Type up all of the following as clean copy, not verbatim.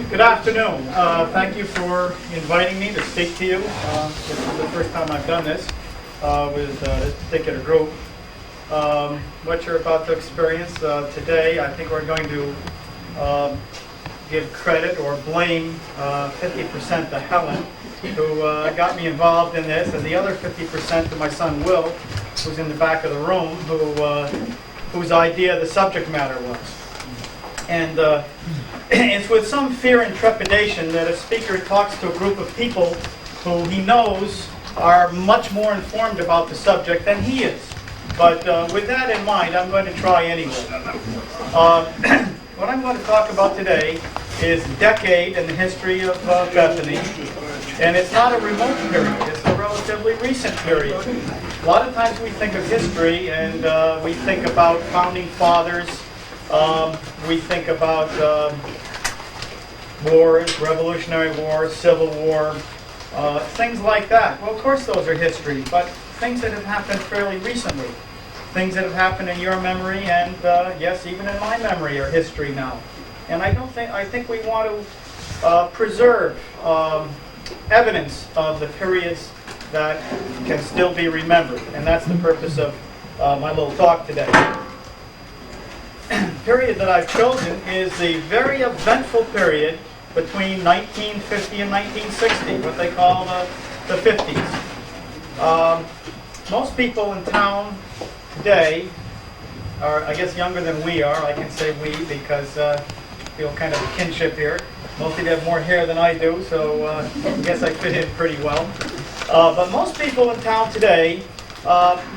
Good afternoon. Thank you for inviting me to speak to you. This is the first time I've done this with this particular group. What you're about to experience today, I think we're going to give credit or blame 50% to Helen, who got me involved in this, and the other 50% to my son Will, who's in the back of the room, whose idea the subject matter was. And it's with some fear and trepidation that a speaker talks to a group of people who he knows are much more informed about the subject than he is. But with that in mind, I'm going to try anyway. What I'm going to talk about today is a decade in the history of Bethany. And it's not a remote period. It's a relatively recent period. A lot of times we think of history and we think about founding fathers. We think about wars, Revolutionary War, Civil War, things like that. Well, of course those are history, but things that have happened fairly recently. Things that have happened in your memory and, yes, even in my memory are history now. And I think we want to preserve evidence of the periods that can still be remembered. And that's the purpose of my little talk today. The period that I've chosen is the very eventful period between 1950 and 1960, what they call the 50s. Most people in town today are, I guess, younger than we are. I can say we because I feel kind of a kinship here. Most of you have more hair than I do, so I guess I fit in pretty well. But most people in town today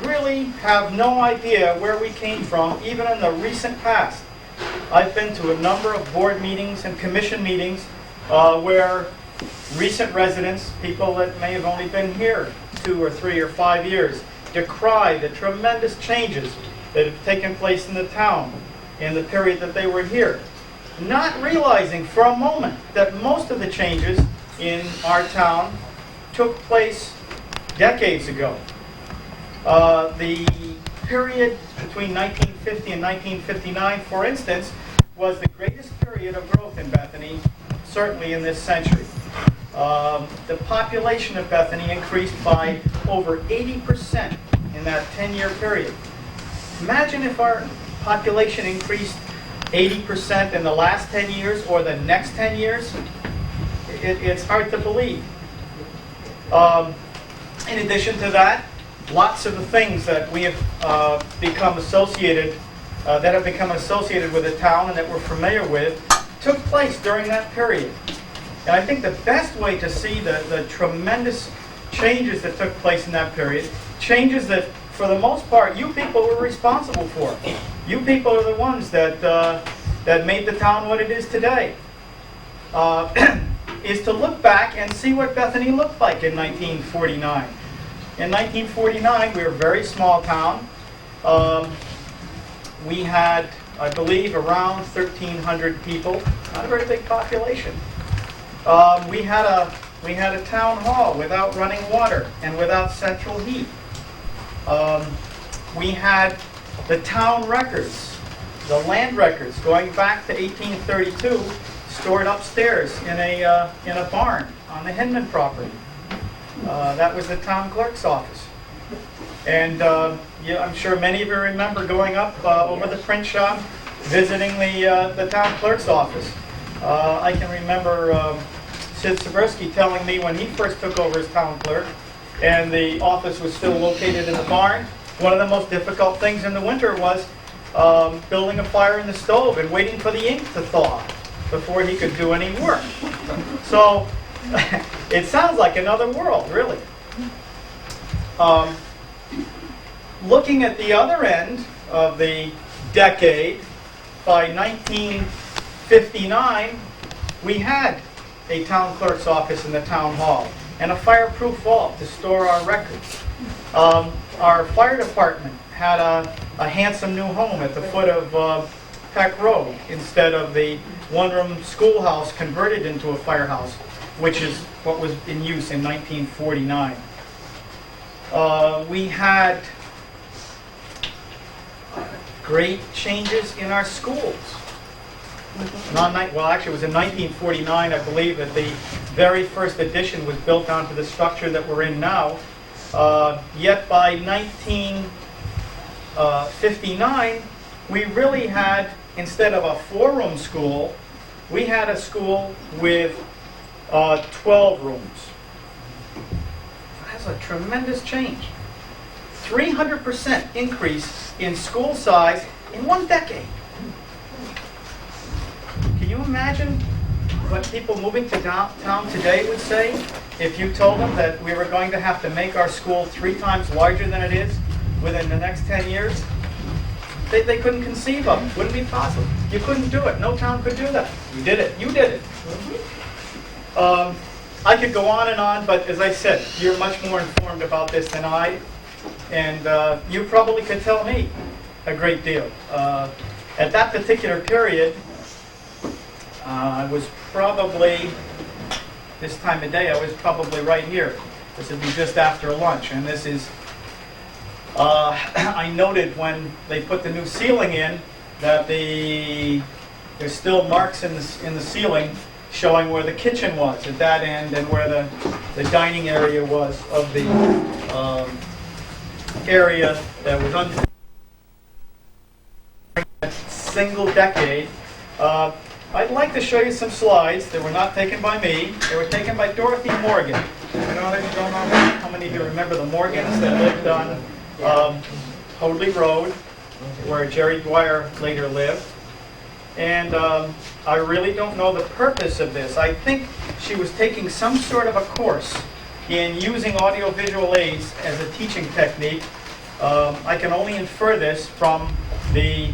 really have no idea where we came from, even in the recent past. I've been to a number of board meetings and commission meetings where recent residents, people that may have only been here 2 or 3 or 5 years, decry the tremendous changes that have taken place in the town in the period that they were here, not realizing for a moment that most of the changes in our town took place decades ago. The period between 1950 and 1959, for instance, was the greatest period of growth in Bethany, certainly in this century. The population of Bethany increased by over 80% in that 10-year period. Imagine if our population increased 80% in the last 10 years or the next 10 years. It's hard to believe. In addition to that, lots of the things that we have become associated with the town and that we're familiar with took place during that period. And I think the best way to see the tremendous changes that took place in that period, changes that, for the most part, you people were responsible for. You people are the ones that made the town what it is today, is to look back and see what Bethany looked like in 1949. In 1949, we were a very small town. We had, I believe, around 1,300 people, not a very big population. We had a town hall without running water and without central heat. We had the town records, the land records going back to 1832, stored upstairs in a barn on the Hinman property. That was the town clerk's office. And I'm sure many of you remember going up over the print shop, visiting the town clerk's office. I can remember Sid Seversky telling me when he first took over as town clerk, and the office was still located in the barn, one of the most difficult things in the winter was building a fire in the stove and waiting for the ink to thaw before he could do any work. So it sounds like another world, really. Looking at the other end of the decade, by 1959, we had a town clerk's office in the town hall and a fireproof vault to store our records. Our fire department had a handsome new home at the foot of Peck Road instead of the one-room schoolhouse converted into a firehouse, which is what was in use in 1949. We had great changes in our schools. Well, actually, it was in 1949, I believe, that the very first addition was built onto the structure that we're in now. Yet by 1959, we really had, instead of a 4-room school, we had a school with 12 rooms. That's a tremendous change. 300% increase in school size in 1 decade. Can you imagine what people moving to downtown today would say if you told them that we were going to have to make our school 3 times larger than it is within the next 10 years? They couldn't conceive of it. Wouldn't be possible. You couldn't do it. No town could do that. You did it. You did it. I could go on, but as I said, you're much more informed about this than I, and you probably could tell me a great deal. At that particular period, I was probably, this time of day, I was probably right here. This would be just after lunch, and this is, I noted when they put the new ceiling in that there's still marks in the ceiling showing where the kitchen was at that end and where the dining area was of the area that was under a single decade. I'd like to show you some slides that were not taken by me. They were taken by Dorothy Morgan. I don't know how many of you remember the Morgans that lived on Hoadley Road, where Jerry Dwyer later lived. And I really don't know the purpose of this. I think she was taking some sort of a course in using audiovisual aids as a teaching technique. I can only infer this from the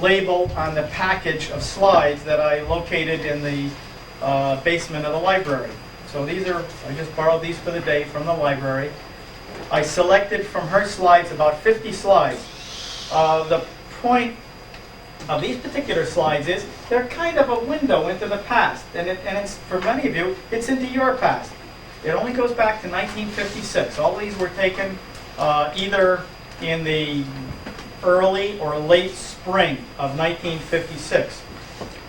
label on the package of slides that I located in the basement of the library. So I just borrowed these for the day from the library. I selected from her slides about 50 slides. The point of these particular slides is they're kind of a window into the past, and it's, for many of you, it's into your past. It only goes back to 1956. All these were taken either in the early or late spring of 1956.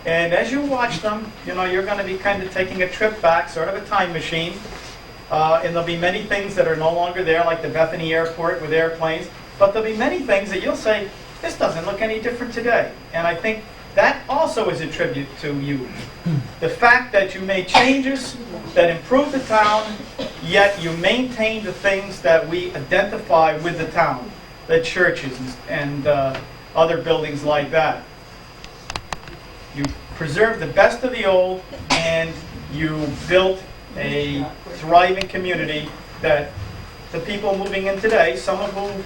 And as you watch them, you're going to be kind of taking a trip back, sort of a time machine. And there'll be many things that are no longer there, like the Bethany airport with airplanes. But there'll be many things that you'll say, this doesn't look any different today. And I think that also is a tribute to you. The fact that you made changes that improved the town, yet you maintain the things that we identify with the town, the churches and other buildings like that. You preserved the best of the old, and you built a thriving community that the people moving in today, some of whom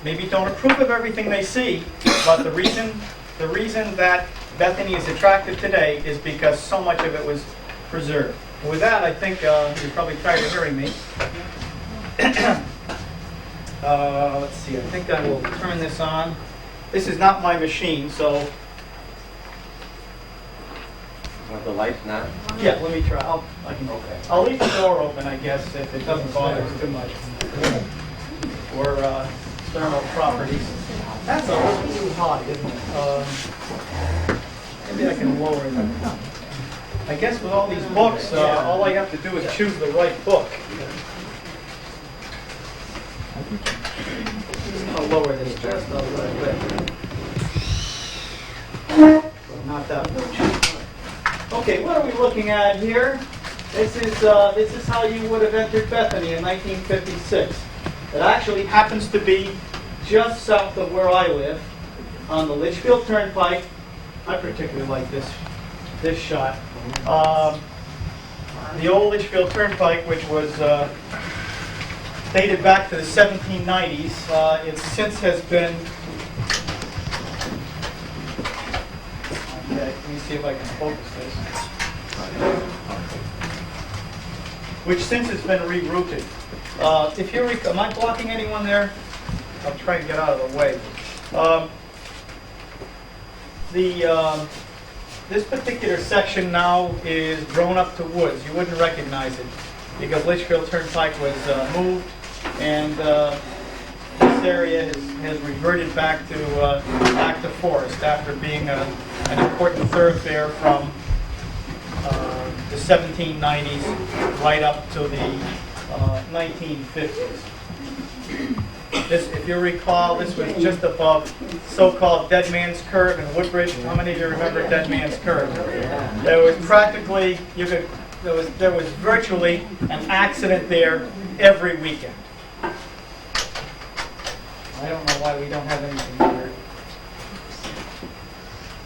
maybe don't approve of everything they see, but the reason that Bethany is attractive today is because so much of it was preserved. With that, I think you're probably tired of hearing me. Let's see, I think I will turn this on. This is not my machine, so... Want the lights now? Yeah, let me try. I'll leave the door open, I guess, if it doesn't bother us too much. Or thermal properties. That's a little too hot, isn't it? Maybe I can lower it. I guess with all these books, all I have to do is choose the right book. I'll lower this just a little bit. Not that much. Okay, what are we looking at here? This is how you would have entered Bethany in 1956. It actually happens to be just south of where I live, on the Litchfield Turnpike. I particularly like this shot. The old Litchfield Turnpike, which was dated back to the 1790s, it since has been. Okay, let me see if I can focus this. Which since has been rerouted. If you am I blocking anyone there? I'll try and get out of the way. This particular section now is grown up to woods. You wouldn't recognize it. because Litchfield Turnpike was moved, and this area has reverted back to forest after being an important thoroughfare from the 1790s right up to the 1950s. This, if you recall, this was just above so-called Dead Man's Curve in Woodbridge. How many of you remember Dead Man's Curve? There was practically, there was virtually an accident there every weekend. I don't know why we don't have anything here.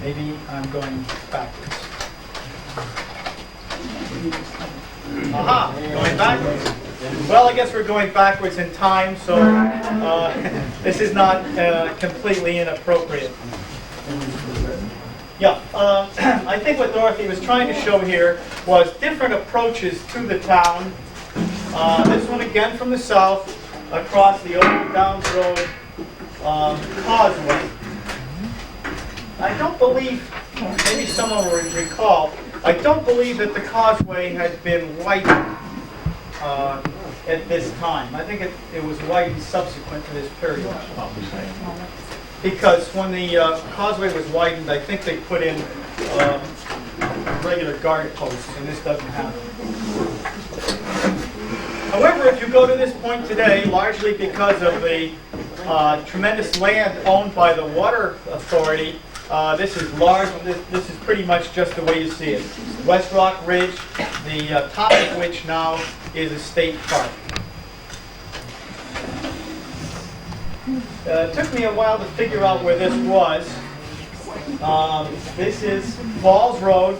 Maybe I'm going backwards. Aha! Going backwards. Well, I guess we're going backwards in time, so this is not completely inappropriate. Yeah, I think what Dorothy was trying to show here was different approaches to the town. This one again from the south, across the Old Downs Road causeway. I don't believe, maybe someone will recall, I don't believe that the causeway had been widened at this time. I think it was widened subsequent to this period. Because when the causeway was widened, I think they put in regular guard posts, and this doesn't happen. However, if you go to this point today, largely because of the tremendous land owned by the Water Authority, this is large. This is pretty much just the way you see it. West Rock Ridge, the top of which now is a state park. It took me a while to figure out where this was. This is Falls Road,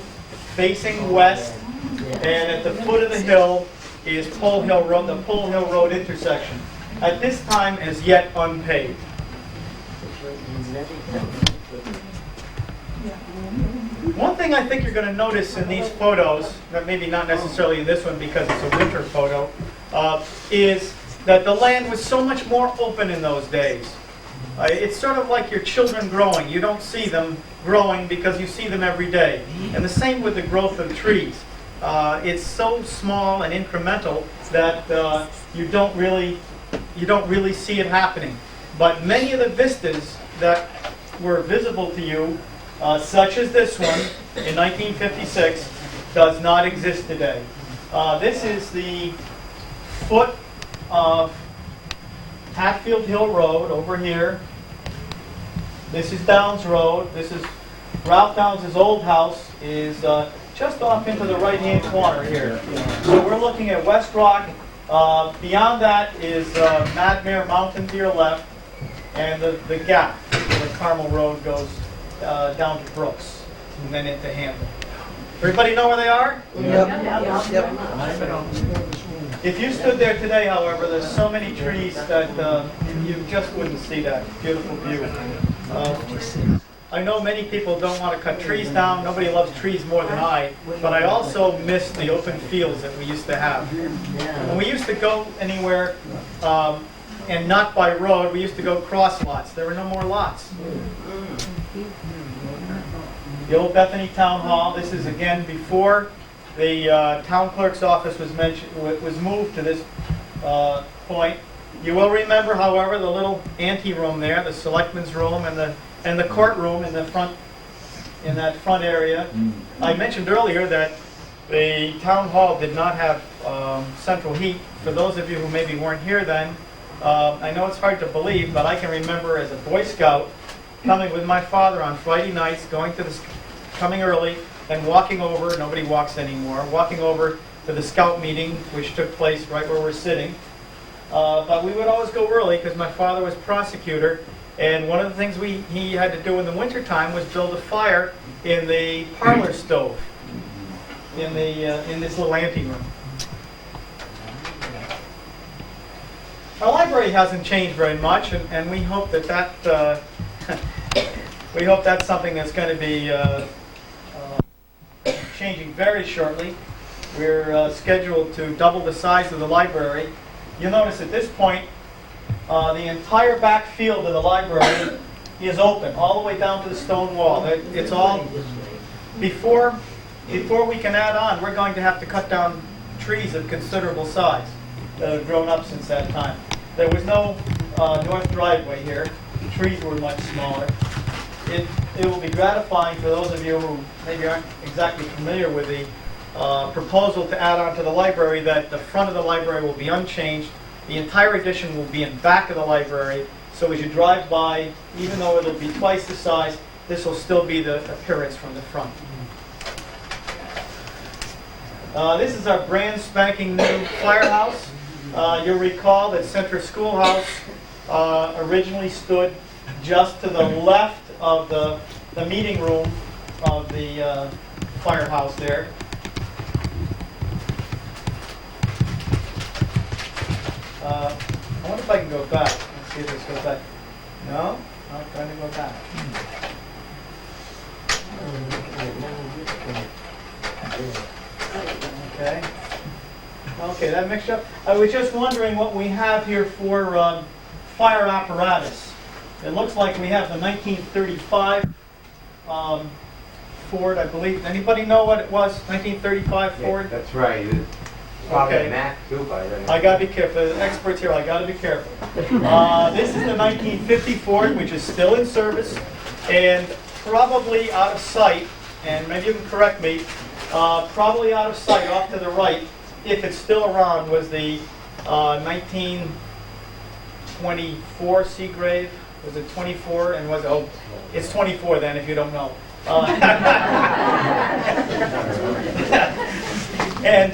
facing west, and at the foot of the hill is Pole Hill Road, the Pole Hill Road intersection. At this time, as yet unpaved. One thing I think you're going to notice in these photos, maybe not necessarily in this one because it's a winter photo, is that the land was so much more open in those days. It's sort of like your children growing. You don't see them growing because you see them every day. And the same with the growth of trees. It's so small and incremental that you don't really see it happening. But many of the vistas that were visible to you, such as this one in 1956, does not exist today. This is the foot of Hatfield Hill Road over here. This is Downs Road. This is Ralph Downs' old house is just off into the right-hand corner here. So we're looking at West Rock. Beyond that is Madmere Mountain to your left, and the gap where Carmel Road goes down to Brooks and then into Hampton. Everybody know where they are? Yep. If you stood there today, however, there's so many trees that you just wouldn't see that beautiful view. I know many people don't want to cut trees down. Nobody loves trees more than I, but I also miss the open fields that we used to have. When we used to go anywhere and not by road, we used to go cross lots. There were no more lots. The old Bethany Town Hall. This is again before the town clerk's office was moved to this point. You will remember, however, the little ante-room there, the selectmen's room, and the courtroom in that front area. I mentioned earlier that the town hall did not have central heat. For those of you who maybe weren't here then, I know it's hard to believe, but I can remember as a Boy Scout coming with my father on Friday nights, coming early and walking over, nobody walks anymore, walking over to the scout meeting, which took place right where we're sitting. But we would always go early because my father was prosecutor, and one of the things he had to do in the wintertime was build a fire in the parlor stove in this little anteroom. Our library hasn't changed very much, and we hope that we hope that's something that's going to be changing very shortly. We're scheduled to double the size of the library. You'll notice at this point, the entire back field of the library is open, all the way down to the stone wall. It's all, before we can add on, we're going to have to cut down trees of considerable size that have grown up since that time. There was no north driveway here. The trees were much smaller. It will be gratifying for those of you who maybe aren't exactly familiar with the proposal to add on to the library that the front of the library will be unchanged. The entire addition will be in back of the library. So as you drive by, even though it'll be twice the size, this will still be the appearance from the front. This is our brand spanking new firehouse. You'll recall that Center Schoolhouse originally stood just to the left of the meeting room of the firehouse there. I wonder if I can go back. Let's see if this goes back. No? I'm trying to go back. Okay. Okay, that mixed up. I was just wondering what we have here for fire apparatus. It looks like we have the 1935 Ford, I believe. Anybody know what it was? 1935 Ford? Yeah, that's right. It's probably Okay. a Mac too by then. I gotta be careful. The experts here, I gotta be careful. This is the 1950 Ford, which is still in service and probably out of sight. And maybe you can correct me. Probably out of sight, off to the right, if it's still around, was the 1924 Seagrave. Was it 24? And was it? Oh, it's 24 then, if you don't know. And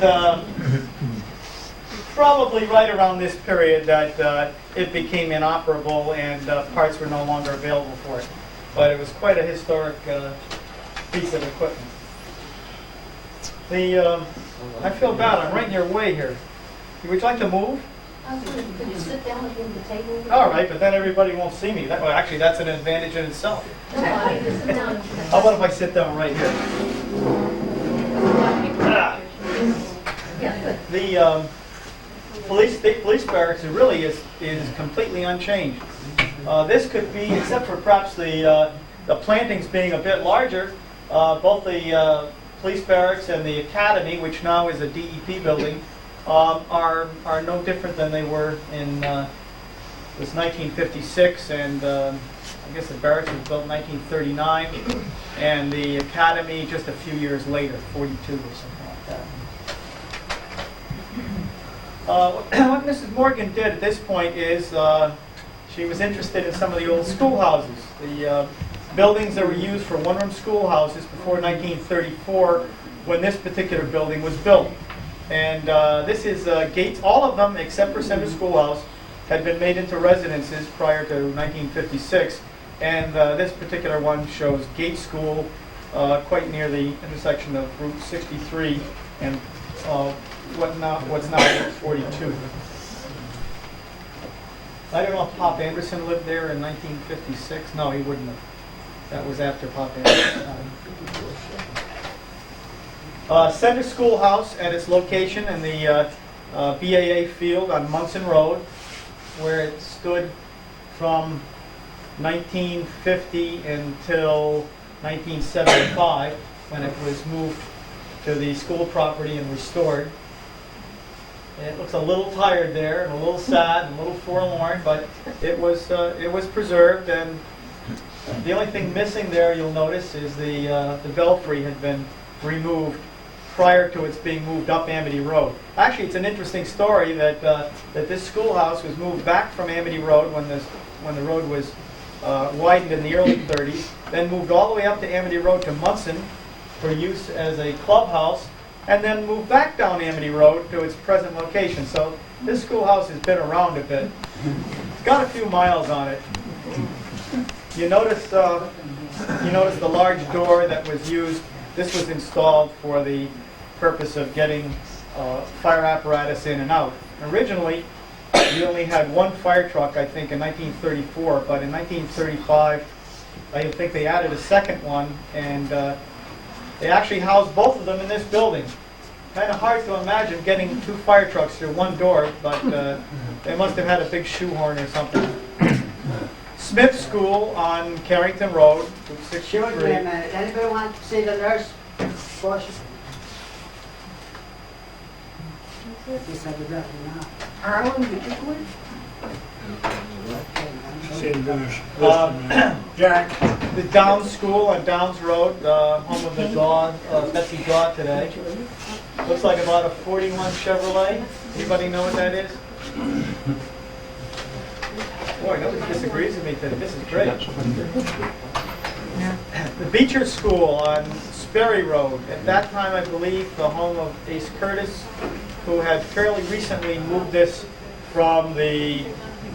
probably right around this period that it became inoperable and parts were no longer available for it. But it was quite a historic piece of equipment. I feel bad. I'm right in your way here. Would you like to move? Could you sit down at the end of the table? All right, but then everybody won't see me. Well, actually, that's an advantage in itself. No, I mean, just sit down. How about if I sit down right here? Ah. Yeah, good. The state police barracks really is completely unchanged. This could be, except for perhaps the plantings being a bit larger, both the police barracks and the academy, which now is a DEP building, are no different than they were in this 1956, and I guess the barracks was built in 1939, and the academy just a few years later, 42 or something like that. What Mrs. Morgan did at this point is she was interested in some of the old schoolhouses, the buildings that were used for one-room schoolhouses before 1934, when this particular building was built. And this is Gates. All of them, except for Center Schoolhouse, had been made into residences prior to 1956. And this particular one shows Gates School, quite near the intersection of Route 63 and what's now Route 42. I don't know if Pop Anderson lived there in 1956. No, he wouldn't have. That was after Pop Anderson. Center Schoolhouse at its location in the BAA field on Munson Road, where it stood from 1950 until 1975, when it was moved to the school property and restored. It looks a little tired there, and a little sad, and a little forlorn, but it was preserved. And the only thing missing there, you'll notice, is the belfry had been removed prior to its being moved up Amity Road. Actually, it's an interesting story that this schoolhouse was moved back from Amity Road when the road was widened in the early 30s, then moved all the way up to Amity Road to Munson for use as a clubhouse, and then moved back down Amity Road to its present location. So this schoolhouse has been around a bit. It's got a few miles on it. You notice the large door that was used. This was installed for the purpose of getting fire apparatus in and out. Originally, we only had one fire truck, I think, in 1934, but in 1935, I think they added a second one, and they actually housed both of them in this building. Kind of hard to imagine getting two fire trucks through one door, but they must have had a big shoehorn or something. Smith School on Carrington Road, Route 63. Excuse me a minute. Anybody want to see the nurse? Portia? Arlen, did you quit? Jack. The Downs School on Downs Road, home of the Daw, Betsy Daw today. Looks like about a 41 Chevrolet. Anybody know what that is? Boy, nobody disagrees with me today. This is great. The Beecher School on Sperry Road. At that time, I believe, the home of Ace Curtis, who had fairly recently moved this from the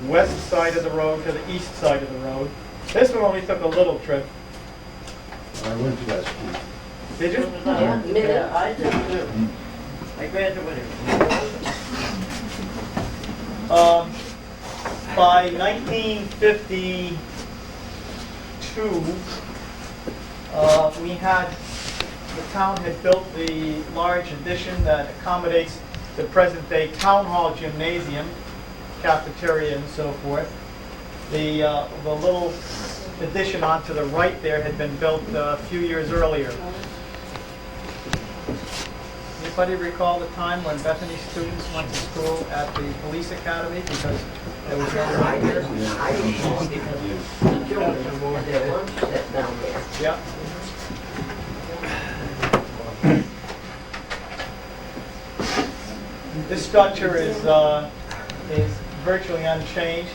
west side of the road to the east side of the road. This one only took a little trip. I went to that school. Did you? Yeah, I did too. I graduated. By 1952, the town had built the large addition that accommodates the present-day town hall gymnasium, cafeteria, and so forth. The little addition onto the right there had been built a few years earlier. Anybody recall the time when Bethany students went to school at the police academy because there was no right here? I recall because the children wore their lunch set down there. Yeah. This structure is virtually unchanged.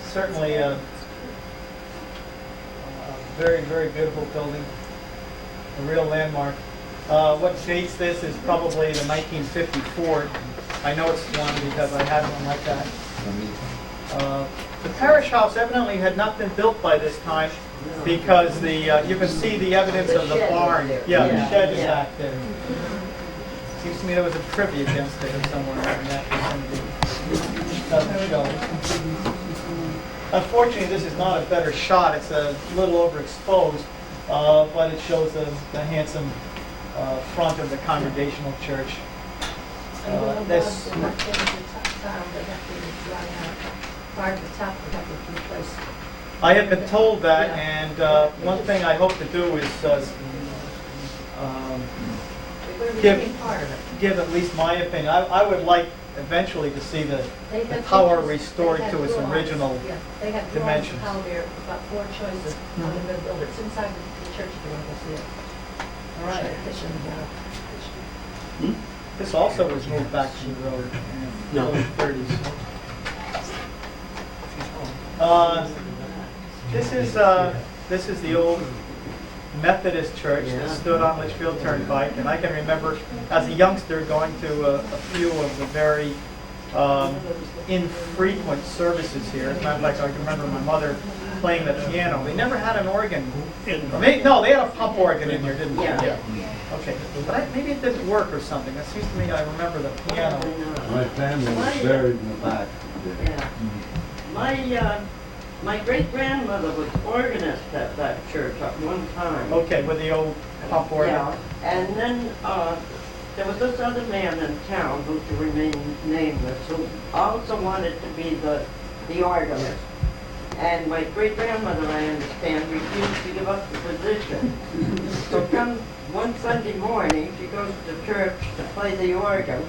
Certainly a very, very beautiful building, a real landmark. What dates this is probably the 1954. I know it's one because I had one like that. The parish house evidently had not been built by this time because you can see the evidence of the barn. Yeah, the shed is back there. Seems to me there was a privy against it or somewhere in that vicinity. Doesn't show. Unfortunately, this is not a better shot. It's a little overexposed, but it shows the handsome front of the Congregational Church. This. I have been told that, and one thing I hope to do is give at least my opinion. I would like eventually to see the tower restored to its original They have dimensions. how there are about 4 choices how they're going to build it. It's inside the church if you want to see it. All right. Kitchen, This also was moved back to the road in the early 30s. This is the old Methodist church that stood on Litchfield Turnpike, and I can remember as a youngster going to a few of the very infrequent services here. As a matter of fact, I can remember my mother playing the piano. They never had an organ. No, they had a pump organ in here, didn't they? Yeah. Okay, but maybe it didn't work or something. It seems to me I remember the piano. My family was buried in the back. Yeah. My great-grandmother was organist at that church at one time. Okay, with the old pump organ. Yeah, and then there was this other man in town who to remain nameless who also wanted to be the organist. And my great-grandmother, I understand, refused to give up the position. So come one Sunday morning, she goes to church to play the organ,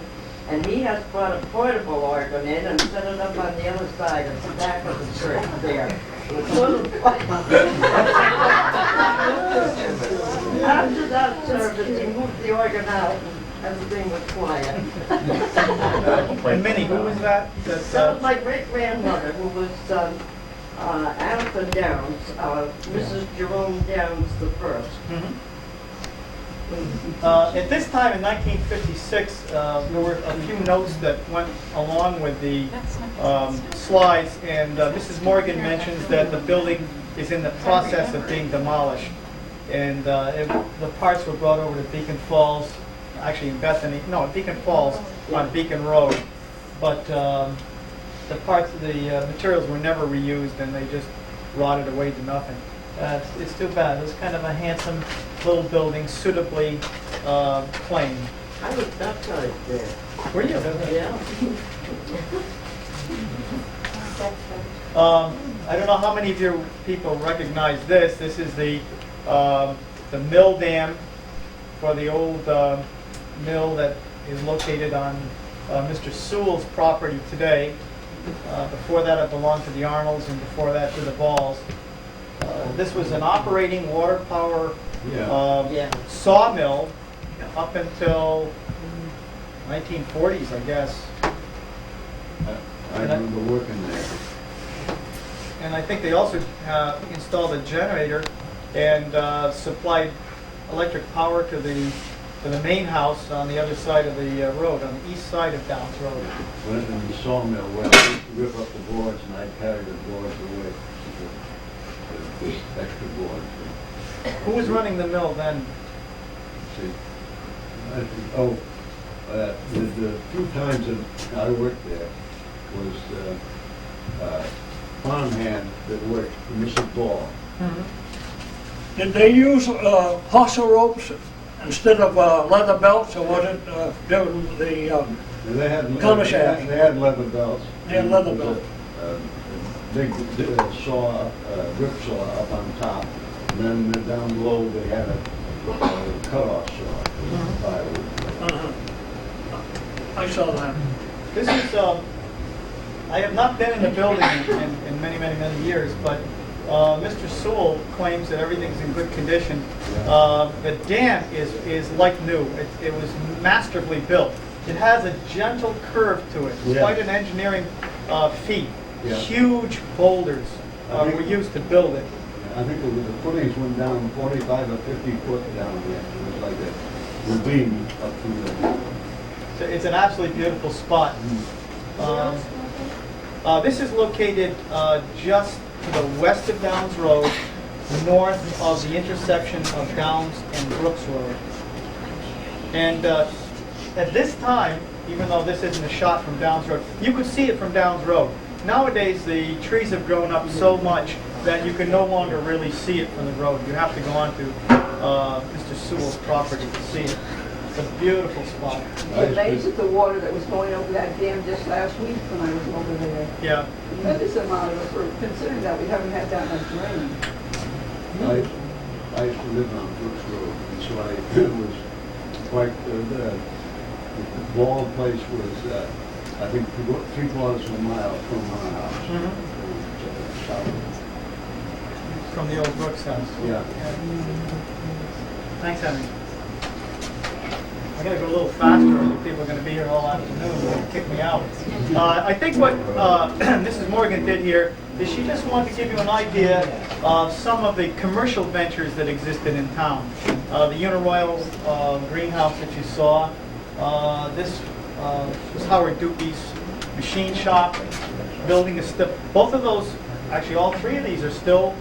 and he has brought a portable organ in and set it up on the other side of the back of the church there. It was a little After that service, he moved the organ out and everything was quiet. And Minnie, who was that? That was my great-grandmother, who was Alpha Downs, Mrs. Jerome Downs the first. At this time in 1956, there were a few notes that went along with the slides, and Mrs. Morgan mentions that the building is in the process of being demolished. And the parts were brought over to Beacon Falls, actually in Bethany, no, Beacon Falls on Beacon Road. But the materials were never reused, and they just rotted away to nothing. It's too bad. It was kind of a handsome little building, suitably plain. I was baptized there. Were you? Yeah. I don't know how many of you people recognize this. This is the mill dam for the old mill that is located on Mr. Sewell's property today. Before that, it belonged to the Arnolds, and before that, to the Balls. This was an operating water power Yeah. sawmill up until 1940s, I guess. I remember working there. And I think they also installed a generator and supplied electric power to the main house on the other side of the road, on the east side of Downs Road. Went in the sawmill where I rip up the boards and I'd carry the boards away. The extra boards. Who was running the mill then? See, the few times that I worked there was farmhand that worked, Mr. Ball. Did they use hawser ropes instead of leather belts, or was it They had Common shaft. They had leather belts. They had leather It was belts. a big saw, rip saw up on top. And then down below they had a cut-off saw. Firewood. I saw that. This is, I have not been in the building in many, many, many years, but Mr. Sewell claims that everything's in good condition. The dam is like new. It was masterfully built. It has a gentle curve to it. It's Yeah. quite an engineering feat. Yeah. Huge boulders were used to build it. I think the footings went down 45 or 50 foot down there. It was like a ravine up through there. So it's an absolutely beautiful spot. This is located just to the west of Downs Road, north of the intersection of Downs and Brooks Road. And at this time, even though this isn't a shot from Downs Road, you could see it from Downs Road. Nowadays, the trees have grown up so much that you can no longer really see it from the road. You have to go onto Mr. Sewell's property to see it. It's a beautiful spot. Amazed at the water that was going over that dam just last week when I was over there. Yeah. Tremendous amount of it, considering that we haven't had that much rain. I used to live on Brooks Road, and so it was quite, the ball place was, I think, 3/4 of a mile from our house. From the old Brooks house. Yeah. Thanks, Henry. I gotta go a little faster, or people are gonna be here all afternoon, they'll kick me out. I think what Mrs. Morgan did here is she just wanted to give you an idea of some of the commercial ventures that existed in town. The Uniroyal greenhouse that you saw, this was Howard Dooky's machine shop, building a both of those, actually all three of these are still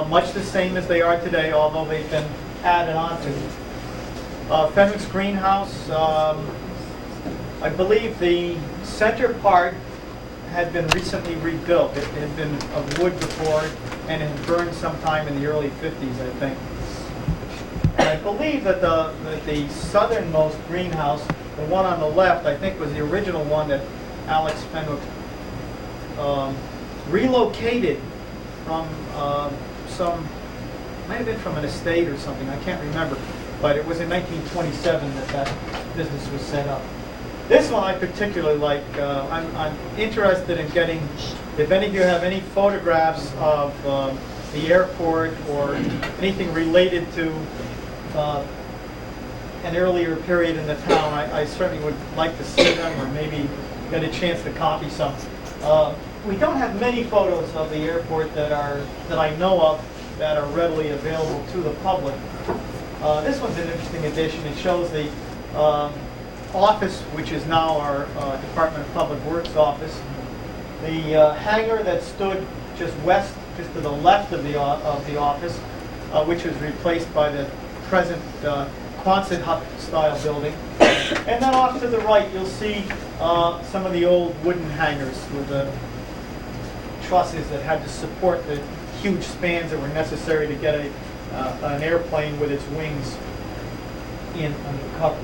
much the same as they are today, although they've been added on to. Fenwick's greenhouse, I believe the center part had been recently rebuilt. It had been of wood before, and it had burned sometime in the early 50s, I think. And I believe that the southernmost greenhouse, the one on the left, I think was the original one that Alex Fenwick relocated from might have been from an estate or something, I can't remember. But it was in 1927 that business was set up. This one I particularly like. I'm interested in getting, if any of you have any photographs of the airport or anything related to an earlier period in the town, I certainly would like to see them, or maybe get a chance to copy some. We don't have many photos of the airport that I know of that are readily available to the public. This one's an interesting addition. It shows the office, which is now our Department of Public Works office. The hangar that stood just to the left of the office, which was replaced by the present Quonset hut style building. And then off to the right, you'll see some of the old wooden hangars with the trusses that had to support the huge spans that were necessary to get an airplane with its wings in under cover.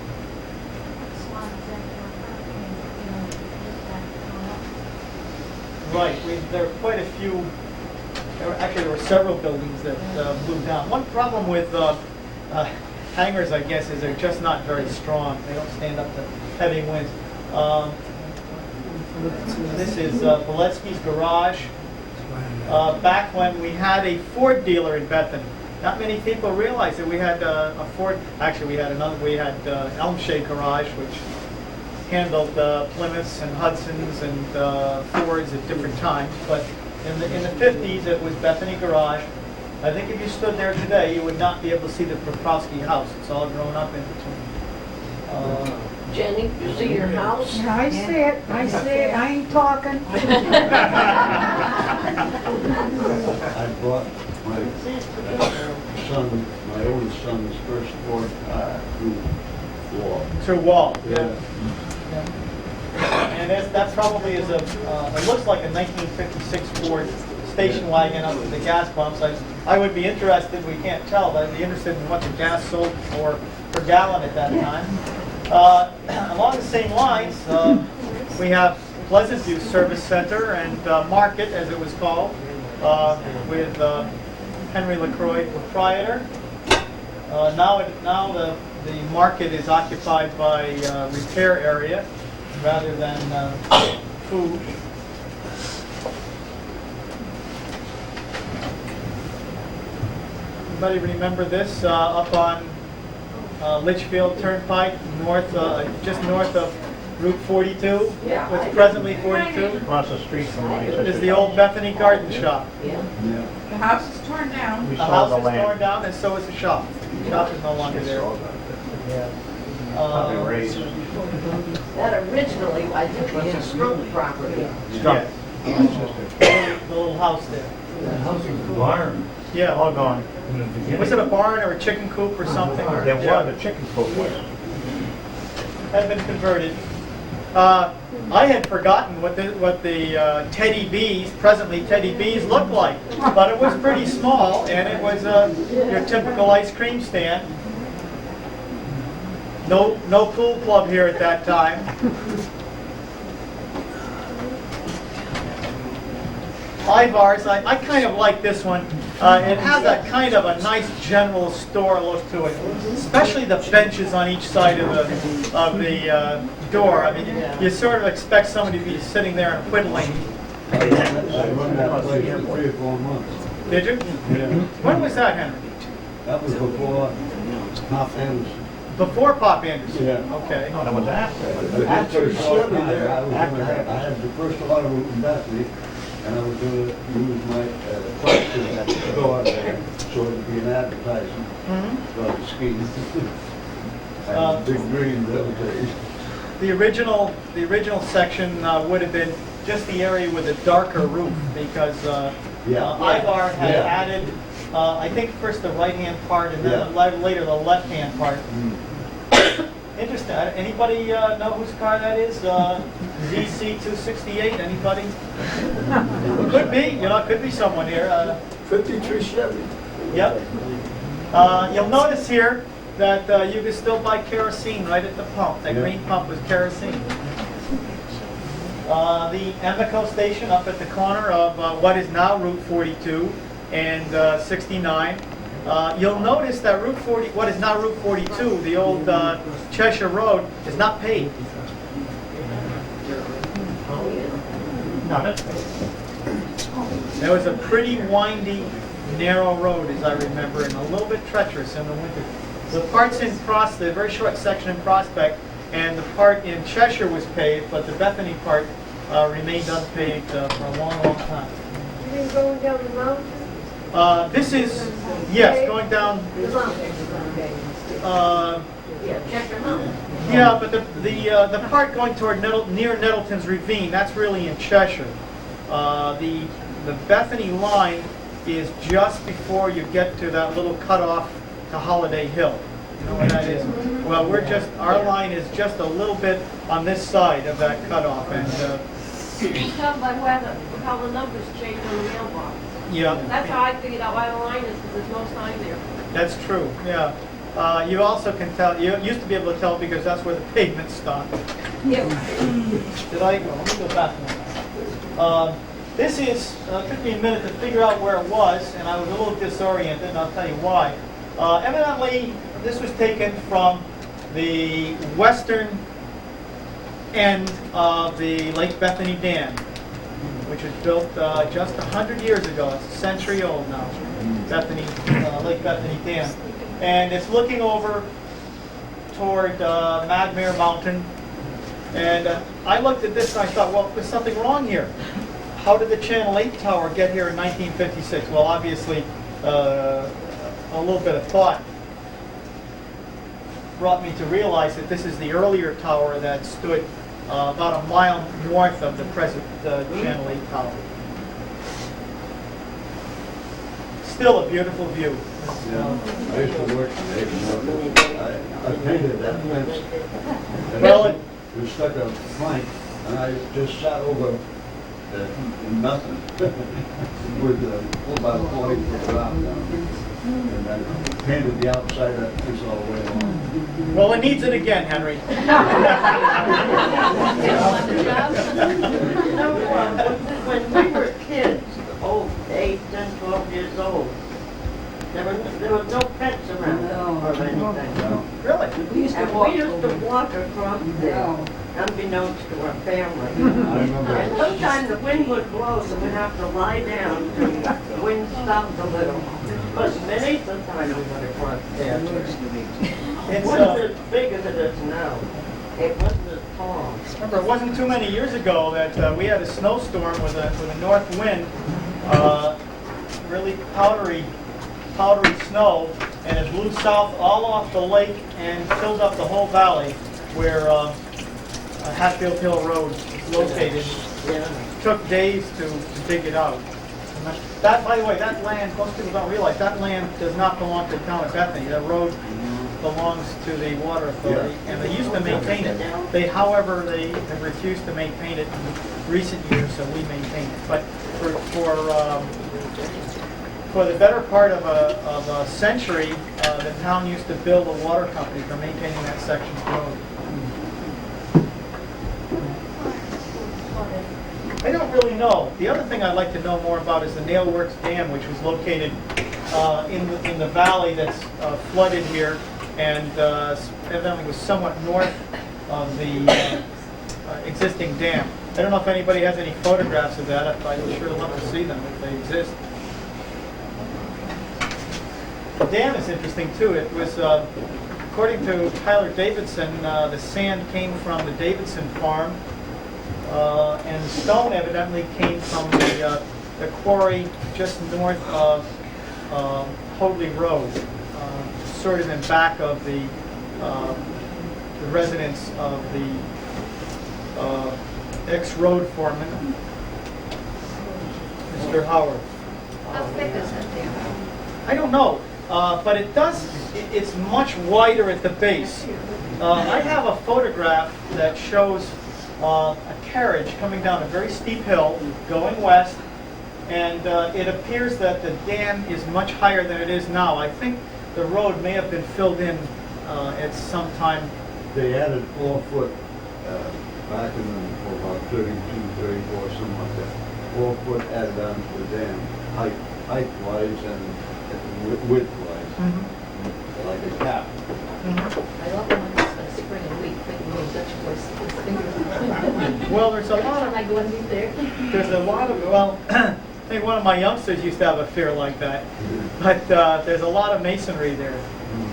Right, there are quite a few. There were several buildings that blew down. One problem with hangars, I guess, is they're just not very strong. They don't stand up to heavy winds. This is Valetsky's garage. Back when we had a Ford dealer in Bethany. Not many people realize that we had a Ford. Actually, we had another. We had Elm Shade Garage, which handled Plymouths and Hudsons and Fords at different times. But in the 50s, it was Bethany Garage. I think if you stood there today, you would not be able to see the Poprowski house. It's all grown up in between. Jenny, you see your house? Yeah, I see it, I ain't talking. I brought my son, my oldest son's first Ford car through wall. Through wall. Yeah. And that probably is it looks like a 1956 Ford station wagon up with the gas pumps. I would be interested, we can't tell, but I'd be interested in what the gas sold for per gallon at that time. Along the same lines, we have Pleasant View Service Center and Market, as it was called, with Henry LaCroix, proprietor. Now the market is occupied by repair area rather than food. Anybody remember this up on Litchfield Turnpike, just north of Route 42, which is presently 42? Across the street from my Is sister's. the old Bethany Garden Shop. Yeah. The house is torn down. We The sold house the is torn land. down, and so is the shop. The shop is no longer there. Probably raised. That originally, I think, was a Strunk property. Struck. Yes. The little house there. Barn. Yeah. All gone in the beginning. Was it a barn or a chicken coop or something? There was, Yeah. a chicken coop was. Had been converted. I had forgotten what the Teddy Bees, presently Teddy Bees, looked like, but it was pretty small, and it was your typical ice cream stand. No pool club here at that time. Ivar's, I kind of like this one. It has a kind of a nice general store look to it, especially the benches on each side of the door. I mean, you sort of expect somebody to be sitting there and whittling. I run that place for 3 or 4 months. Did you? Yeah. When was that, Henry? That was before Pop Anderson. Before Pop Anderson? Yeah. Okay. No, that was after. After the short time, I had the first auto route in Bethany, and I was going to use my question at the store there, so it would be an advertisement for the scheme. And big green those days. The original section would have been just the area with a darker roof because Ivar had added, I think first the right-hand part and then later the left-hand part. Interesting. Anybody know whose car that is? ZC268. Anybody? Could be. Could be someone here. 53 Chevy. Yep. You'll notice here that you can still buy kerosene right at the pump. That green pump was kerosene. The Emico station up at the corner of what is now Route 42 and 69. You'll notice that what is now Route 42, the old Cheshire Road, is not paved. No, that's, It was a pretty windy, narrow road, as I remember, and a little bit treacherous in the winter. The parts in the very short section in Prospect, and the part in Cheshire was paved, but the Bethany part remained unpaved for a long, long time. You mean going down the mountain? This is, yes, going down. The mountain is okay. Cheshire Mountain. Yeah, but the part going toward near Nettleton's Ravine, that's really in Cheshire. The Bethany line is just before you get to that little cutoff to Holiday Hill. You know what that is? Well, our line is just a little bit on this side of that cutoff, and You can tell by how the numbers change on the mailbox. yeah, That's how I figured out why the line is, because there's no sign there. that's true. Yeah. You also can tell. You used to be able to tell because that's where the pavement stopped. Yeah. Did I? Let me go back one. This took me a minute to figure out where it was, and I was a little disoriented, and I'll tell you why. Evidently, this was taken from the western end of the Lake Bethany Dam, which was built just 100 years ago. It's a century old now, Bethany, Lake Bethany Dam. And it's looking over toward Magmere Mountain. And I looked at this and I thought, well, there's something wrong here. How did the Channel 8 tower get here in 1956? Well, obviously, a little bit of thought brought me to realize that this is the earlier tower that stood about a mile north of the present Channel 8 tower. Still a beautiful view. Yeah, I used to work there. I painted that fence. And Well, it was stuck a plank, and I just sat over nothing with about 40-foot drop down. And then painted the outside of that fence all the way along. Well, it needs it again, Henry. When we were kids, 8, 10, 12 years old, there was no fence around or anything. No. Really? We used to And walk. we used to walk across there, unbeknownst to our family. I remember. And sometimes the wind would blow, so we'd have to lie down till the wind stopped a little. But many the time we went across there. It It's, wasn't as big as it is now. It wasn't as tall. remember, it wasn't too many years ago that we had a snowstorm with a north wind, really powdery snow, and it blew south all off the lake and filled up the whole valley where Hatfield Hill Road is located. Yeah. It took days to dig it out. And that, by the way, that land, most people don't realize, that land does not belong to the town of Bethany. That road belongs to the Water Authority, and they used to maintain it. However, they have refused to maintain it in recent years, so we maintain it. But for the better part of a century, the town used to bill the water company for maintaining that section of road. I don't really know. The other thing I'd like to know more about is the Nail Works Dam, which was located in the valley that's flooded here, and evidently was somewhat north of the existing dam. I don't know if anybody has any photographs of that. I'd sure love to see them if they exist. The dam is interesting too. It was, according to Tyler Davidson, the sand came from the Davidson farm, and the stone evidently came from the quarry just north of Hoadley Road, sort of in back of the residence of the ex-road foreman, Mr. Howard. How thick is that dam? I don't know, but it's much wider at the base. I have a photograph that shows a carriage coming down a very steep hill going west, and it appears that the dam is much higher than it is now. I think the road may have been filled in at some time. They added 4 foot back in about 32, 34, something like that. 4 foot added on to the dam, height-wise and width-wise, like a cap. I love the one that's going to spring a week, but you know, Dutch voice, his fingers. Well, there's a lot Can of I go underneath there? I think one of my youngsters used to have a fear like that. But there's a lot of masonry there,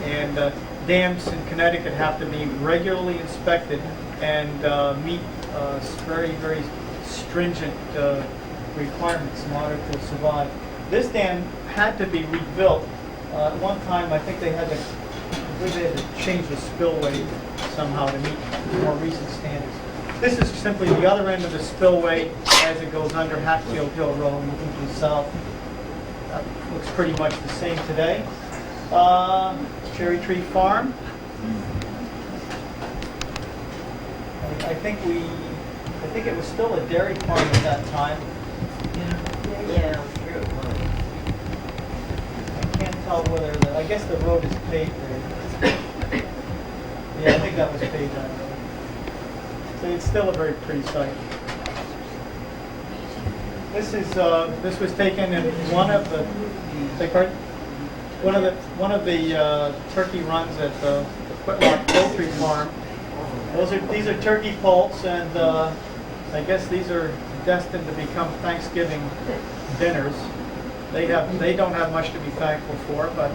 and dams in Connecticut have to be regularly inspected and meet very, very stringent requirements in order to survive. This dam had to be rebuilt. At one time, I think they had to change the spillway somehow to meet more recent standards. This is simply the other end of the spillway as it goes under Hatfield Hill Road moving to the south. That looks pretty much the same today. Cherry Tree Farm. I think it was still a dairy farm at that time. Yeah, I'm sure it was. I can't tell whether I guess the road is paved there. Yeah, I think that was paved on the road. So it's still a very pretty site. This was taken in one of the turkey runs at the Quitlock Poultry Farm. These are turkey poults, and I guess these are destined to become Thanksgiving dinners. They don't have much to be thankful for, but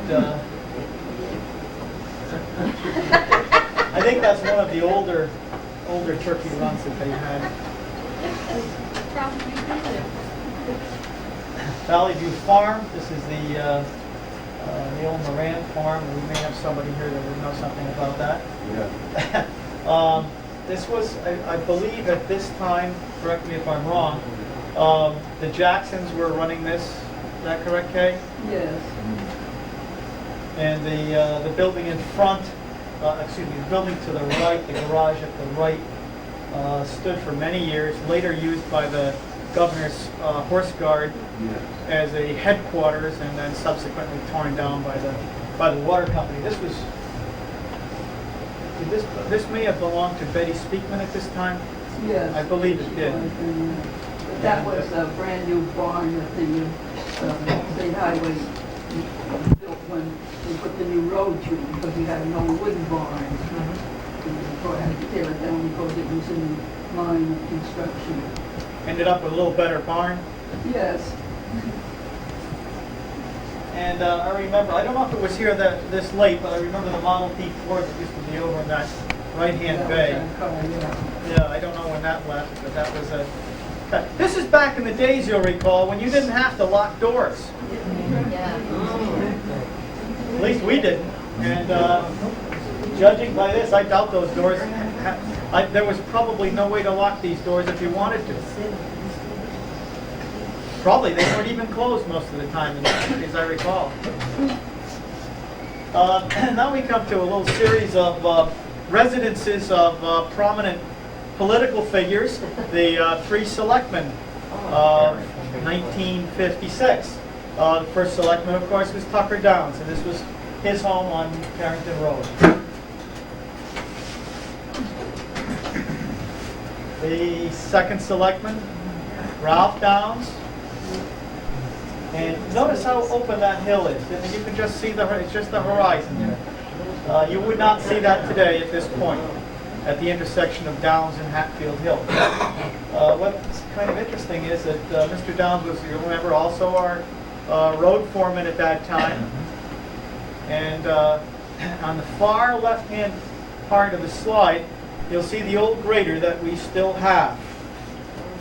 I think that's one of the older turkey runs that they had. Valley View Farm. This is the old Moran farm. We may have somebody here that would know something about that. Yeah. This was, I believe, at this time. Correct me if I'm wrong. The Jacksons were running this. Is that correct, Kay? Yes. And the building in front, excuse me, the building to the right, the garage at the right, stood for many years. Later used by the governor's horse guard Yes. as a headquarters, and then subsequently torn down by the water company. This was. This may have belonged to Betty Speakman at this time. Yes. I believe it did. But that was a brand new barn that the state highway built when they put the new road through, because we had an old wooden barn. And before I had to tear it down because it was in line of construction. Ended up with a little better barn. Yes. And I remember, I don't know if it was here this late, but I remember the Model T Ford that used to be over in that right-hand bay. Yeah, I don't know when that left, but that was a... This is back in the days, you'll recall, when you didn't have to lock doors. At least we didn't. And judging by this, I doubt those doors... there was probably no way to lock these doors if you wanted to. Probably they weren't even closed most of the time, as I recall. Now we come to a little series of residences of prominent political figures. The three selectmen of 1956. The first selectman, of course, was Tucker Downs, and this was his home on Carrington Road. The second selectman, Ralph Downs. And notice how open that hill is. I mean, you can just see it's just the horizon there. You would not see that today at this point, at the intersection of Downs and Hatfield Hill. What's kind of interesting is that Mr. Downs was, you remember, also our road foreman at that time. And on the far left-hand part of the slide, you'll see the old grader that we still have.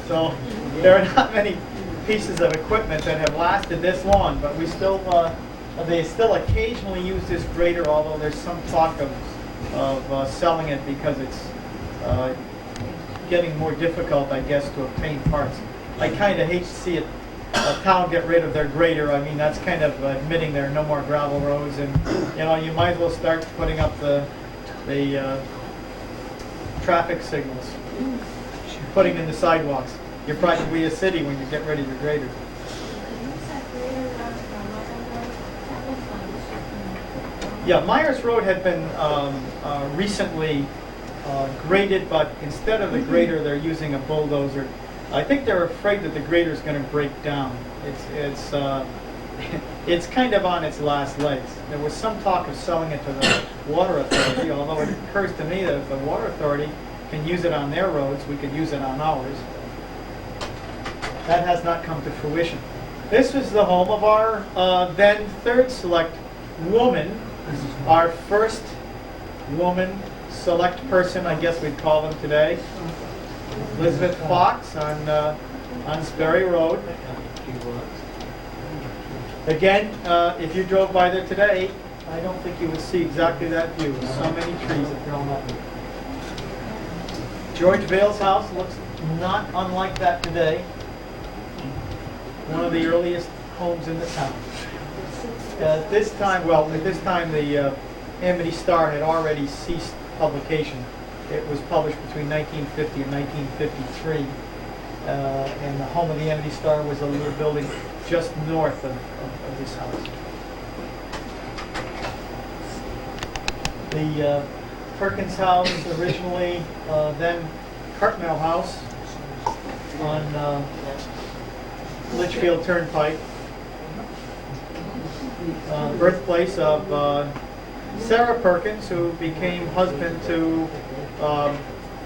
So there are not many pieces of equipment that have lasted this long, but we still, they still occasionally use this grader, although there's some talk of selling it because it's getting more difficult, I guess, to obtain parts. I kind of hate to see a town get rid of their grader. I mean, that's kind of admitting there are no more gravel roads, and you might as well start putting up the traffic signals, putting in the sidewalks. You're practically a city when you get rid of your grader. Yeah, Myers Road had been recently graded, but instead of the grader, they're using a bulldozer. I think they're afraid that the grader is going to break down. It's kind of on its last legs. There was some talk of selling it to the Water Authority, although it occurs to me that if the Water Authority can use it on their roads, we could use it on ours. That has not come to fruition. This was the home of our then third select woman, our first woman select person, I guess we'd call them today, Elizabeth Fox on Sperry Road. Again, if you drove by there today, I don't think you would see exactly that view. So many trees have grown up. George Vale's house looks not unlike that today. One of the earliest homes in the town. At this time, the Amity Star had already ceased publication. It was published between 1950 and 1953. And the home of the Amity Star was a little building just north of this house. The Perkins house, originally then Cartmel House on Litchfield Turnpike. Birthplace of Sarah Perkins, who became husband to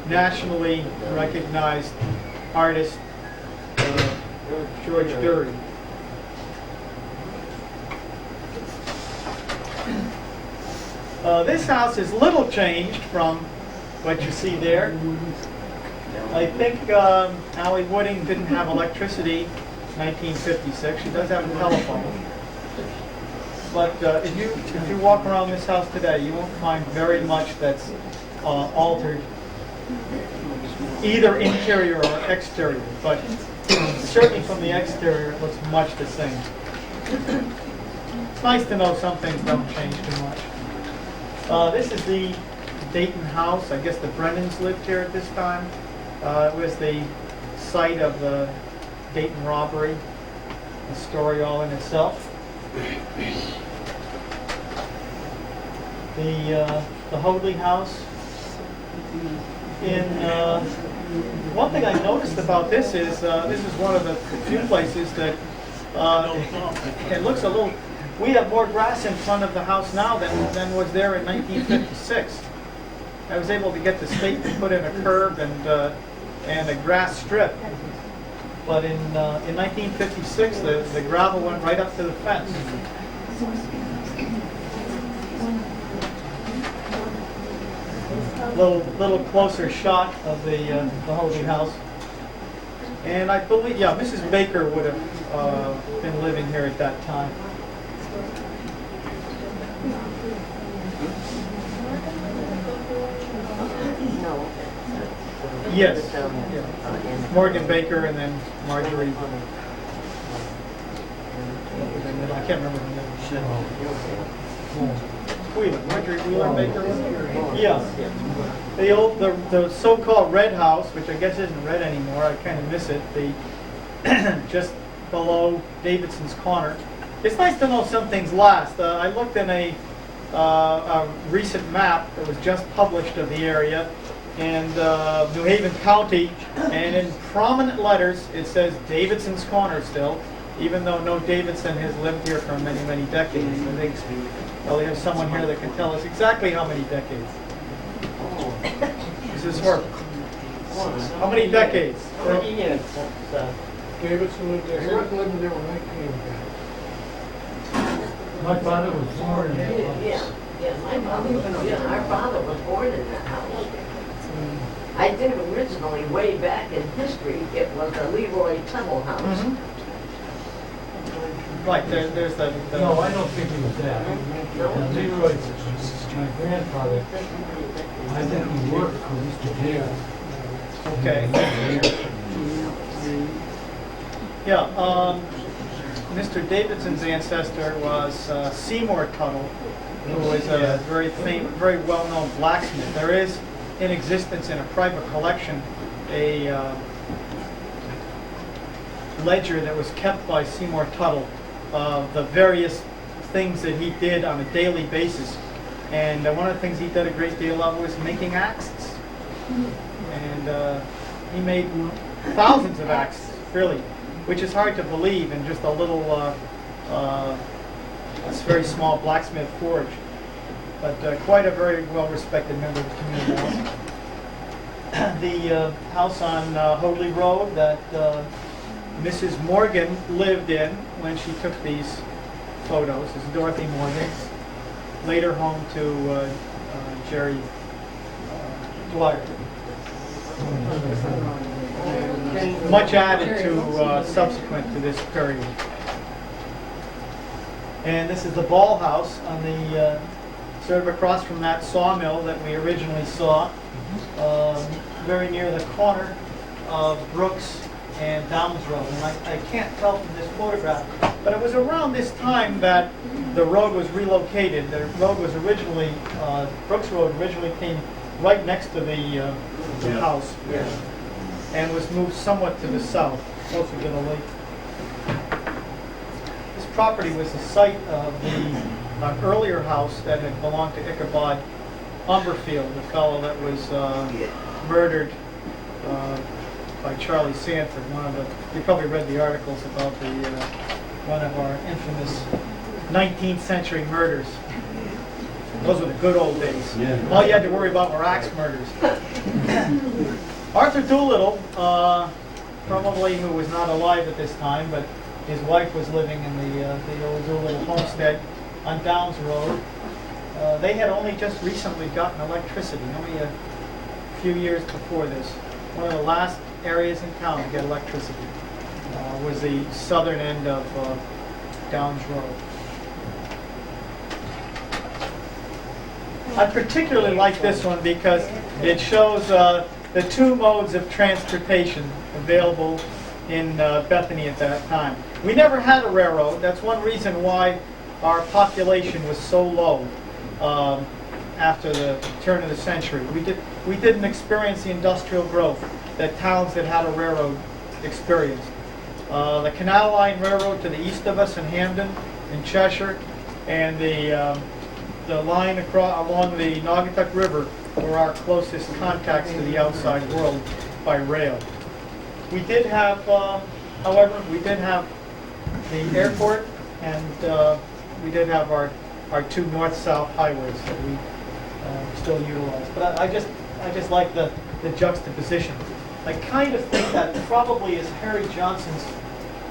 nationally recognized artist, George Dury. This house is little changed from what you see there. I think Allie Wooding didn't have electricity in 1956. She does have a telephone. But if you walk around this house today, you won't find very much that's altered, either interior or exterior. But certainly from the exterior, it looks much the same. It's nice to know some things don't change too much. This is the Dayton house. I guess the Brennans lived here at this time. It was the site of the Dayton robbery, a story all in itself. The Hoadley house. One thing I noticed about this is one of the few places that it looks a little. We have more grass in front of the house now than was there in 1956. I was able to get the state to put in a curb and a grass strip, but in 1956 the gravel went right up to the fence. Little closer shot of the Hoadley house, and I believe Mrs. Baker would have been living here at that time. No. Yes. Morgan Baker and then Marjorie. I can't remember the name. Wheeler, Marjorie Wheeler Baker. Yeah. The so-called red house, which I guess isn't red anymore. I kind of miss it. Just below Davidson's Corner. It's nice to know some things last. I looked in a recent map that was just published of the area, and New Haven County, and in prominent letters it says Davidson's Corner still, even though no Davidson has lived here for many, many decades. I think we have someone here that can tell us exactly how many decades. This is her. How many decades? 40 years. Davidson lived there. He wasn't living there when I came back. My father was born in that house. Our father was born in that house. I think originally, way back in history, it was a Leroy Tuttle house. Mm-hmm. Right, there's the... No, I don't think it was that. Leroy, my grandfather, I think he worked for Mr. Davis. Okay. Yeah, Mr. Davidson's ancestor was Seymour Tuttle, who was a very well-known blacksmith. There is in existence in a private collection a ledger that was kept by Seymour Tuttle of the various things that he did on a daily basis. And one of the things he did a great deal of was making axes. And he made thousands of axes, really, which is hard to believe in just a little, this very small blacksmith forge. But quite a very well-respected member of the community. The house on Hoadley Road that Mrs. Morgan lived in when she took these photos is Dorothy Morgan, later home to Jerry Dwyer. Much added to subsequent to this period. And this is the Ball House on the sort of across from that sawmill that we originally saw, very near the corner of Brooks and Downs Road. And I can't tell from this photograph, but it was around this time that the road was relocated. The road was originally, Brooks Road originally came right next to the house, and was moved somewhat to the south, closer to the lake. This property was the site of the earlier house that had belonged to Ichabod Umberfield, the fellow that was murdered by Charlie Sanford. You probably read the articles about one of our infamous 19th century murders. Those were the good old days. Yeah. All you had to worry about were axe murders. Arthur Doolittle, probably who was not alive at this time, but his wife was living in the old Doolittle homestead on Downs Road. They had only just recently gotten electricity, only a few years before this. One of the last areas in town to get electricity was the southern end of Downs Road. I particularly like this one because it shows the two modes of transportation available in Bethany at that time. We never had a railroad. That's one reason why our population was so low after the turn of the century. We didn't experience the industrial growth that towns that had a railroad experienced. The Canal Line Railroad to the east of us in Hamden, in Cheshire, and the line across along the Naugatuck River were our closest contacts to the outside world by rail. We did have, however, we did have the airport, and we did have our two north-south highways that we still utilize. But I just like the juxtaposition. I kind of think that probably is Harry Johnson's,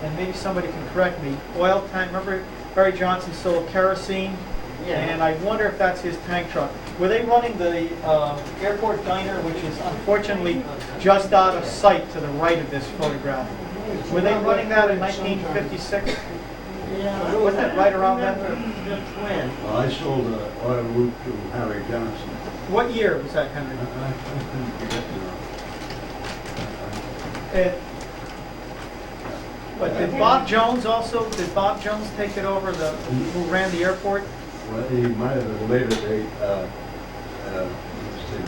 and maybe somebody can correct me, oil tank. Remember Harry Johnson sold kerosene? Yeah. And I wonder if that's his tank truck. Were they running the airport diner, which is unfortunately just out of sight to the right of this photograph? Were they running that in 1956? Yeah. Wasn't that right around then? Just when? I sold the oil route to Harry Johnson. What year was that, Henry? I couldn't get But did Bob Jones also, did Bob Jones take it over, who ran the airport? Well, he might have at a later date, let's see.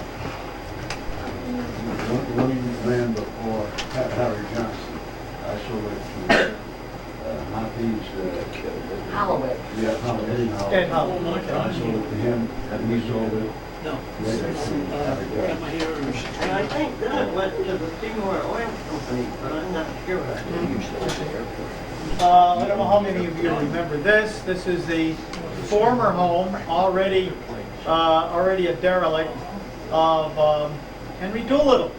One man before Harry Johnson. I sold it to Hoppy's. Holloway. Yeah, Holloway. Ed Holloway. I sold it to him, and he sold it No. later to Harry Got my Johnson. hearers. And I think then it went to the Seymour Oil Company, but I'm not sure. I don't know how many of you remember this. This is the former home, already a derelict, of Henry Doolittle,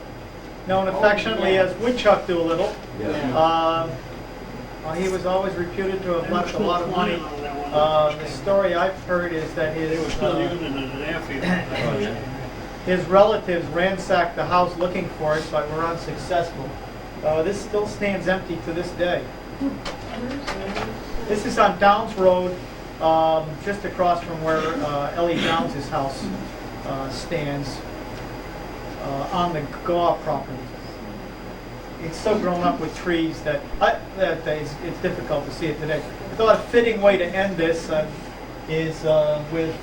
known affectionately as Woodchuck Doolittle. Yeah. He was always reputed to have left a lot of money. The story I've heard is that They were still using it as an airfield. his relatives ransacked the house looking for it, but were unsuccessful. This still stands empty to this day. This is on Downs Road, just across from where Ellie Downs' house stands, on the Gaw property. It's so grown up with trees that it's difficult to see it today. I thought a fitting way to end this is with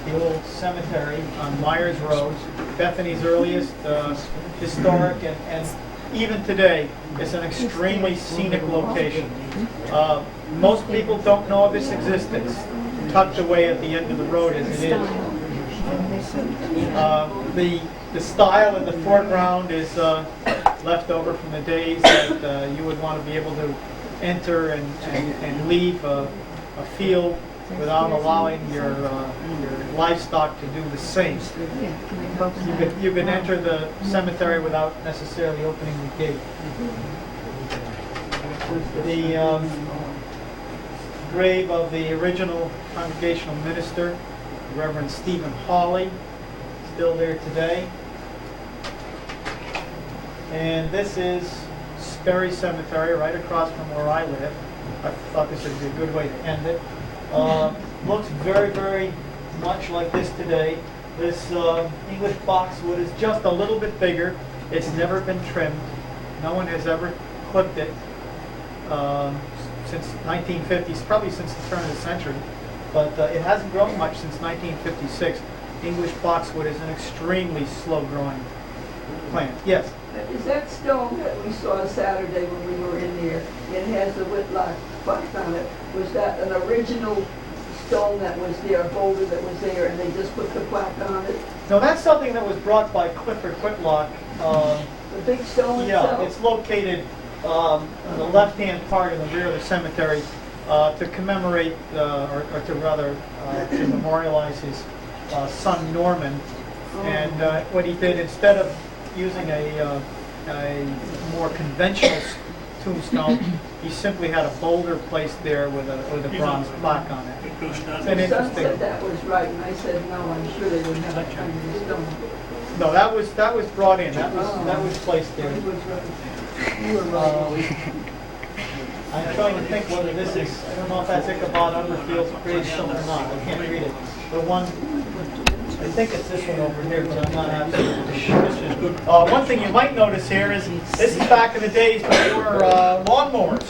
the old cemetery on Myers Road, Bethany's earliest historic, and even today, it's an extremely scenic location. Most people don't know of its existence, tucked away at the end of the road as it is. The style in the foreground is left over from the days that you would want to be able to enter and leave a field without allowing your livestock to do the same. You could enter the cemetery without necessarily opening the gate. The grave of the original congregational minister, Reverend Stephen Hawley, still there today. And this is Sperry Cemetery, right across from where I live. I thought this would be a good way to end it. Looks very, very much like this today. This English boxwood is just a little bit bigger. It's never been trimmed. No one has ever clipped it since 1950s, probably since the turn of the century. But it hasn't grown much since 1956. English boxwood is an extremely slow-growing plant. Yes? Is that stone that we saw Saturday when we were in there, it has the Whitlock plaque on it, was that an original stone that was there, a boulder that was there, and they just put the plaque on it? No, that's something that was brought by Clifford Whitlock. The big stone Yeah, itself? it's located on the left-hand part in the rear of the cemetery to commemorate, or to rather, to memorialize his son Norman, And what he did, instead of using a more conventional tombstone, he simply had a boulder placed there with a bronze plaque on it. It goes down. It's an My son interesting. said that was right, and I said, no, I'm sure they wouldn't have that kind of stone. No, that was brought in. That was placed there. He was right. You were right. I'm trying to think whether this is. I don't know if that's Ichabod Umberfield's creation or not. I can't read it. The one. I think it's this one over here, but I'm not absolutely sure. One thing you might notice here is this is back in the days before lawnmowers.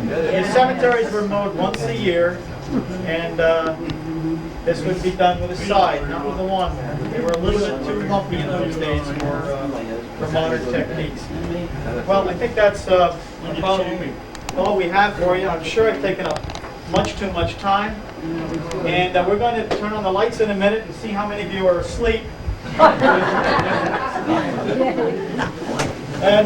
The cemeteries were mowed once a year, and this would be done with a scythe, not with a lawnmower. They were a little bit too lumpy in those days for modern techniques. Well, I think that's all we have for you. I'm sure I've taken up much too much time. And we're going to turn on the lights in a minute and see how many of you are asleep.